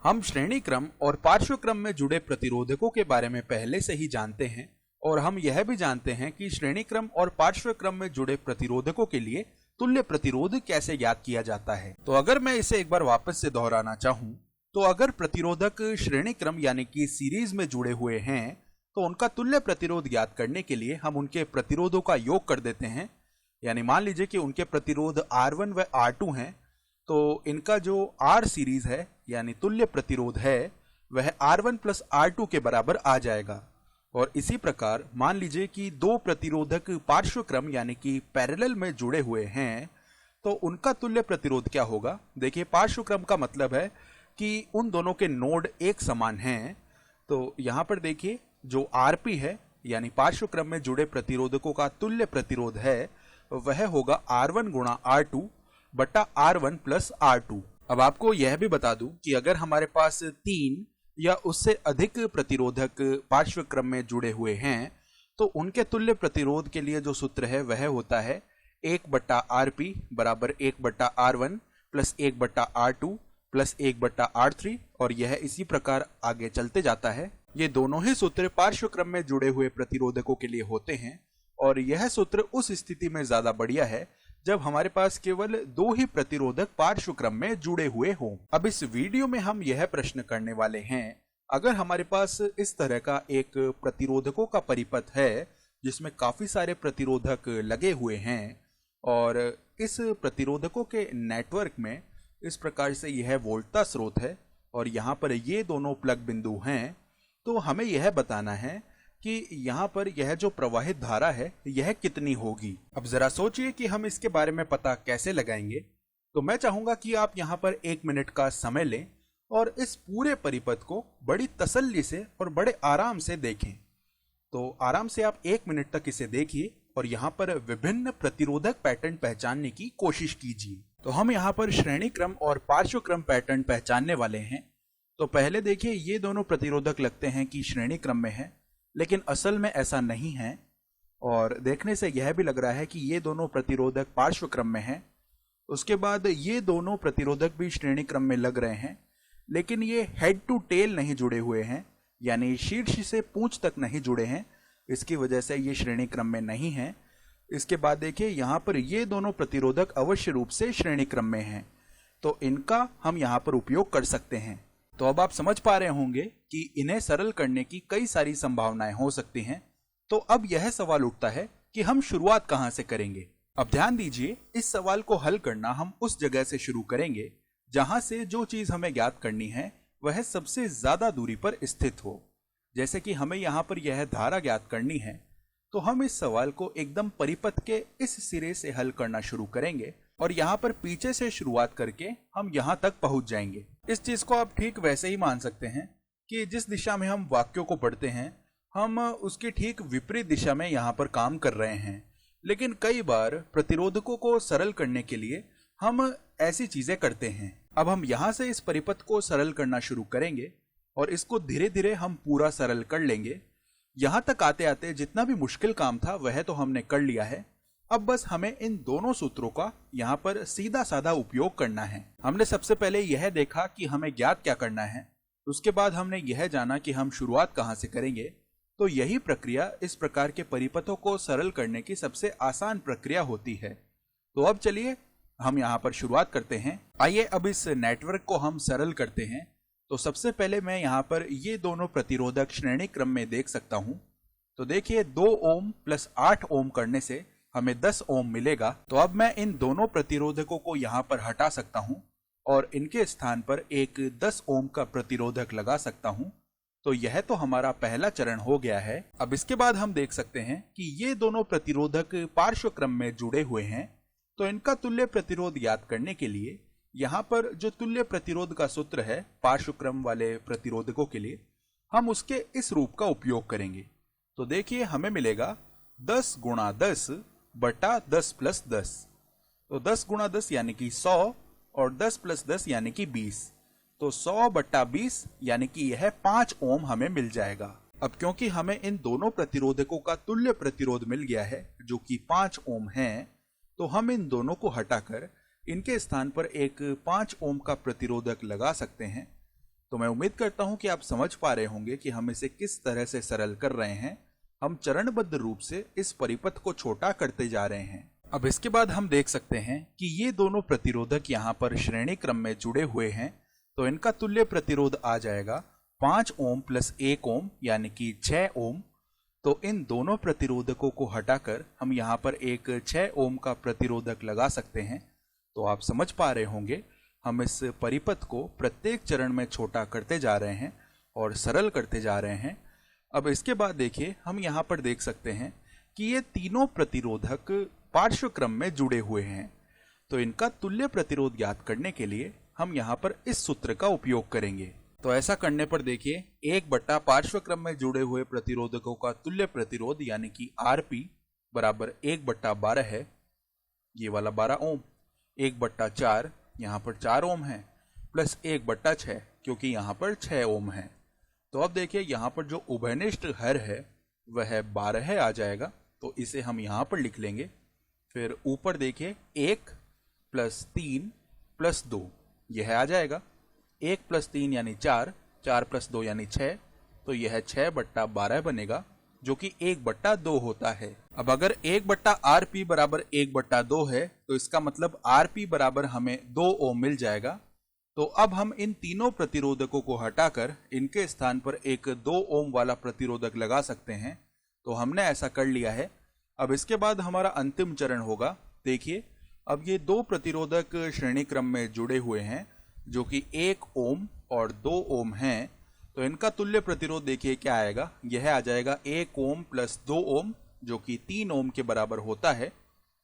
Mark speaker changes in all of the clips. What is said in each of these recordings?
Speaker 1: हम श्रेणी क्रम और पार्श्व क्रम में जुड़े प्रतिरोधकों के बारे में पहले से ही जानते हैं और हम यह भी जानते हैं कि श्रेणी क्रम और पार्श्व क्रम में जुड़े प्रतिरोधकों के लिए तुल्य प्रतिरोध कैसे ज्ञात किया जाता है। तो अगर मैं इसे एक बार वापस से दोहराना चाहूं, तो अगर प्रतिरोधक श्रेणी क्रम यानी कि सीरीज में जुड़े हुए हैं तो उनका तुल्य प्रतिरोध ज्ञात करने के लिए हम उनके प्रतिरोधों का योग कर देते हैं। यानी मान लीजिए कि उनके प्रतिरोध R1 व R2 हैं, तो इनका जो R सीरीज है यानी तुल्य प्रतिरोध है वह R1 प्लस R2 के बराबर आ जाएगा। और इसी प्रकार मान लीजिए कि दो प्रतिरोधक पार्श्व क्रम यानी कि पैरेलल में जुड़े हुए हैं, तो उनका तुल्य प्रतिरोध क्या होगा। देखिए, पार्श्व क्रम का मतलब है कि उन दोनों के नोड एक समान हैं। तो यहां पर देखिए, जो Rp है यानी पार्श्व क्रम में जुड़े प्रतिरोधकों का तुल्य प्रतिरोध है वह होगा R1 गुणा R2 बटा R1 प्लस R2। अब आपको यह भी बता दूं कि अगर हमारे पास 3 या उससे अधिक प्रतिरोधक पार्श्व क्रम में जुड़े हुए हैं तो उनके तुल्य प्रतिरोध के लिए जो सूत्र है वह होता है 1 बटा Rp बराबर 1 बटा R1 प्लस 1 बटा R2 प्लस 1 बटा R3, और यह इसी प्रकार आगे चलते जाता है। ये दोनों ही सूत्र पार्श्व क्रम में जुड़े हुए प्रतिरोधकों के लिए होते हैं और यह सूत्र उस स्थिति में ज्यादा बढ़िया है जब हमारे पास केवल दो ही प्रतिरोधक पार्श्व क्रम में जुड़े हुए हों। अब इस वीडियो में हम यह प्रश्न करने वाले हैं, अगर हमारे पास इस तरह का एक प्रतिरोधकों का परिपथ है जिसमें काफी सारे प्रतिरोधक लगे हुए हैं और इस प्रतिरोधकों के नेटवर्क में इस प्रकार से यह वोल्टता स्रोत है और यहाँ पर ये दोनों प्लग बिंदु हैं, तो हमें यह बताना है कि यहाँ पर यह जो प्रवाहित धारा है यह कितनी होगी। अब जरा सोचिए कि हम इसके बारे में पता कैसे लगाएंगे। तो मैं चाहूंगा कि आप यहाँ पर 1 मिनट का समय लें और इस पूरे परिपथ को बड़ी तसल्ली से और बड़े आराम से देखें। तो आराम से आप 1 मिनट तक इसे देखिए और यहाँ पर विभिन्न प्रतिरोधक पैटर्न पहचानने की कोशिश कीजिए। तो हम यहाँ पर श्रेणी क्रम और पार्श्व क्रम पैटर्न पहचानने वाले हैं। तो पहले देखिए, ये दोनों प्रतिरोधक लगते हैं कि श्रेणी क्रम में है, लेकिन असल में ऐसा नहीं है और देखने से यह भी लग रहा है कि ये दोनों प्रतिरोधक पार्श्व क्रम में हैं। उसके बाद ये दोनों प्रतिरोधक भी श्रेणी क्रम में लग रहे हैं, लेकिन ये हेड टू टेल नहीं जुड़े हुए हैं, यानी शीर्ष से पूंछ तक नहीं जुड़े हैं, इसकी वजह से ये श्रेणी क्रम में नहीं है। इसके बाद देखिए, यहाँ पर ये दोनों प्रतिरोधक अवश्य रूप से श्रेणी क्रम में हैं, तो इनका हम यहाँ पर उपयोग कर सकते हैं। तो अब आप समझ पा रहे होंगे कि इन्हें सरल करने की कई सारी संभावनाएं हो सकती हैं। तो अब यह सवाल उठता है कि हम शुरुआत कहां से करेंगे। अब ध्यान दीजिए, इस सवाल को हल करना हम उस जगह से शुरू करेंगे जहां से जो चीज हमें ज्ञात करनी है वह सबसे ज्यादा दूरी पर स्थित हो। जैसे कि हमें यहाँ पर यह धारा ज्ञात करनी है, तो हम इस सवाल को एकदम परिपथ के इस सिरे से हल करना शुरू करेंगे और यहाँ पर पीछे से शुरुआत करके हम यहाँ तक पहुंच जाएंगे। इस चीज को आप ठीक वैसे ही मान सकते हैं कि जिस दिशा में हम वाक्यों को पढ़ते हैं हम उसकी ठीक विपरीत दिशा में यहाँ पर काम कर रहे हैं। लेकिन कई बार प्रतिरोधकों को सरल करने के लिए हम ऐसी चीजें करते हैं। अब हम यहाँ से इस परिपथ को सरल करना शुरू करेंगे और इसको धीरे धीरे हम पूरा सरल कर लेंगे। यहाँ तक आते आते जितना भी मुश्किल काम था वह तो हमने कर लिया है। अब बस हमें इन दोनों सूत्रों का यहाँ पर सीधा साधा उपयोग करना है। हमने सबसे पहले यह देखा कि हमें ज्ञात क्या करना है, उसके बाद हमने यह जाना कि हम शुरुआत कहाँ से करेंगे। तो यही प्रक्रिया इस प्रकार के परिपथों को सरल करने की सबसे आसान प्रक्रिया होती है। तो अब चलिए हम यहाँ पर शुरुआत करते हैं। आइए अब इस नेटवर्क को हम सरल करते हैं। तो सबसे पहले मैं यहाँ पर ये दोनों प्रतिरोधक श्रेणी क्रम में देख सकता हूँ। तो देखिए, 2 ओम प्लस 8 ओम करने से हमें 10 ओम मिलेगा। तो अब मैं इन दोनों प्रतिरोधकों को यहाँ पर हटा सकता हूँ और इनके स्थान पर एक 10 ओम का प्रतिरोधक लगा सकता हूँ। तो यह तो हमारा पहला चरण हो गया है। अब इसके बाद हम देख सकते हैं कि ये दोनों प्रतिरोधक पार्श्व क्रम में जुड़े हुए हैं, तो इनका तुल्य प्रतिरोध ज्ञात करने के लिए यहाँ पर जो तुल्य प्रतिरोध का सूत्र है पार्श्व क्रम वाले प्रतिरोधकों के लिए, हम उसके इस रूप का उपयोग करेंगे। तो देखिए, हमें मिलेगा 10 गुणा 10 बटा 10 प्लस 10। तो 10 गुणा 10 यानी कि 100 और 10 प्लस 10 यानी कि 20। तो 100 बटा 20 यानी कि यह 5 ओम हमें मिल जाएगा। अब क्योंकि हमें इन दोनों प्रतिरोधकों का तुल्य प्रतिरोध मिल गया है जो कि 5 ओम है, तो हम इन दोनों को हटाकर इनके स्थान पर एक 5 ओम का प्रतिरोधक लगा सकते हैं। तो मैं उम्मीद करता हूं कि आप समझ पा रहे होंगे कि हम इसे किस तरह से सरल कर रहे हैं। हम चरणबद्ध रूप से इस परिपथ को छोटा करते जा रहे हैं। अब इसके बाद हम देख सकते हैं कि ये दोनों प्रतिरोधक यहाँ पर श्रेणी क्रम में जुड़े हुए हैं, तो इनका तुल्य प्रतिरोध आ जाएगा 5 ओम प्लस 1 ओम यानी कि 6 ओम। तो इन दोनों प्रतिरोधकों को हटाकर हम यहाँ पर एक 6 ओम का प्रतिरोधक लगा सकते हैं। तो आप समझ पा रहे होंगे हम इस परिपथ को प्रत्येक चरण में छोटा करते जा रहे हैं और सरल करते जा रहे हैं। अब इसके बाद देखिए हम यहाँ पर देख सकते हैं कि ये तीनों प्रतिरोधक पार्श्व क्रम में जुड़े हुए हैं। तो इनका तुल्य प्रतिरोध ज्ञात करने के लिए हम यहाँ पर इस सूत्र का उपयोग करेंगे। तो ऐसा करने पर देखिए 1 पार्श्व क्रम में जुड़े हुए प्रतिरोधकों का तुल्य प्रतिरोध यानी कि Rp बराबर 1/12 है, ये वाला 12 ओम, 1/4 यहाँ पर 4 ओम है, प्लस 1/6 क्योंकि यहाँ पर 6 ओम है। तो अब देखिए यहाँ पर जो उभयनिष्ठ हर है वह 12 आ जाएगा, तो इसे हम यहाँ पर लिख लेंगे। फिर ऊपर देखिए 1 + 3 + 2 यह आ जाएगा। 1 + 3 यानी 4, 4 + 2 यानी 6, तो यह 6/12 बनेगा जो कि 1/2 होता है। अब अगर 1/Rp बराबर 1/2 है तो इसका मतलब Rp बराबर हमें 2 ओम मिल जाएगा। तो अब हम इन तीनों प्रतिरोधकों को हटाकर इनके स्थान पर एक 2 ओम वाला प्रतिरोधक लगा सकते हैं। तो हमने ऐसा कर लिया है। अब इसके बाद हमारा अंतिम चरण होगा। देखिए अब ये 2 प्रतिरोधक श्रेणी क्रम में जुड़े हुए हैं जो कि 1 ओम और 2 ओम हैं। तो इनका तुल्य प्रतिरोध देखिए क्या आएगा, यह आ जाएगा 1 ओम प्लस 2 ओम जो कि 3 ओम के बराबर होता है।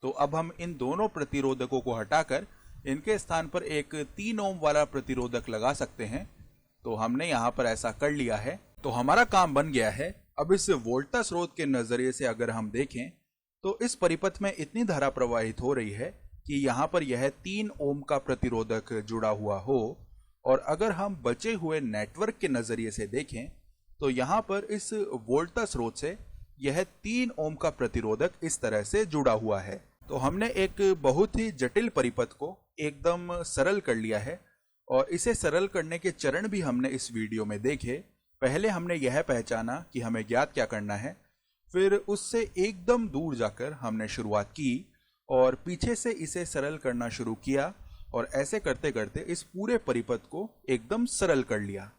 Speaker 1: तो अब हम इन दोनों प्रतिरोधकों को हटाकर इनके स्थान पर एक 3 ओम वाला प्रतिरोधक लगा सकते हैं। तो हमने यहाँ पर ऐसा कर लिया है। तो हमारा काम बन गया है। अब इस वोल्टा स्रोत के नजरिए से अगर हम देखें तो इस परिपथ में इतनी धारा प्रवाहित हो रही है कि यहाँ पर यह 3 ओम का प्रतिरोधक जुड़ा हुआ हो, और अगर हम बचे हुए नेटवर्क के नजरिए से देखें तो यहाँ पर इस वोल्टा स्रोत से यह 3 ओम का प्रतिरोधक इस तरह से जुड़ा हुआ है। तो हमने एक बहुत ही जटिल परिपथ को एकदम सरल कर लिया है, और इसे सरल करने के चरण भी हमने इस वीडियो में देखे। पहले हमने यह पहचाना कि हमें ज्ञात क्या करना है, फिर उससे एकदम दूर जाकर हमने शुरुआत की और पीछे से इसे सरल करना शुरू किया, और ऐसे करते करते इस पूरे परिपथ को एकदम सरल कर लिया।